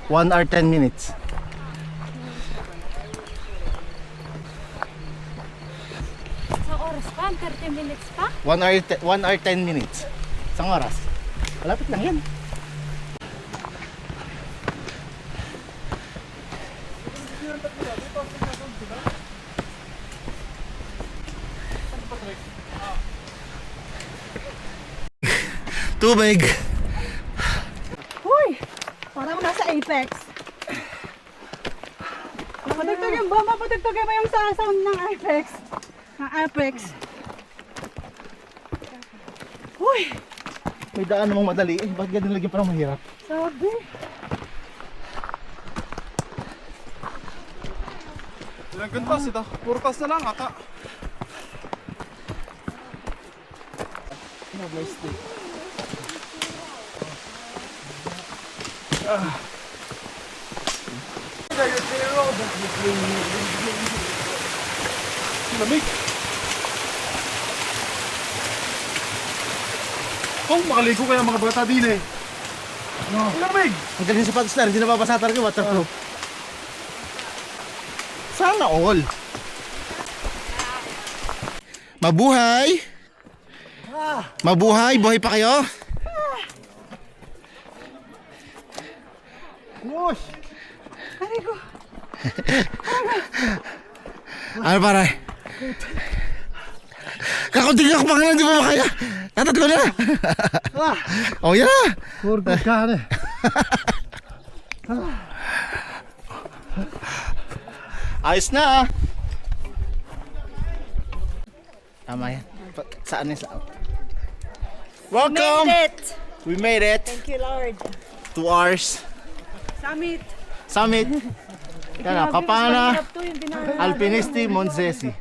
1 hour 10 minutes. Sa oras pa, 30 minutes pa. 1 hour 10 minutes. Isang oras. Malapit lang yan. Tubig. Uy! Parang nasa Apex. Patagtagin ba? Mapatagtagin mo yung sound ng Apex. Ng Apex. Uy! May daan namang madali eh. Bakit ganun lagi parang mahirap? Sabi. Ilang gantas ito? Puro tas na lang ata. Lamig. Kung makaligo kaya mga bata din eh. Lamig. Ang galing sa sapatos na, hindi nababasa talaga waterproof. Sana all. Mabuhay! Mabuhay! Buhay pa kayo? Wash. Ano pare? Kakunting ako pa nga lang, di ba makaya? Tatatlo na! Oh yan na! Puro ka na. Ayos na ah! Tama yan. Saan yung saan? Welcome! it! We made it! Thank you, Lord. 2 hours. Summit. Summit. Yan na, Kapana, Ito yung Alpinisti, Monzesi.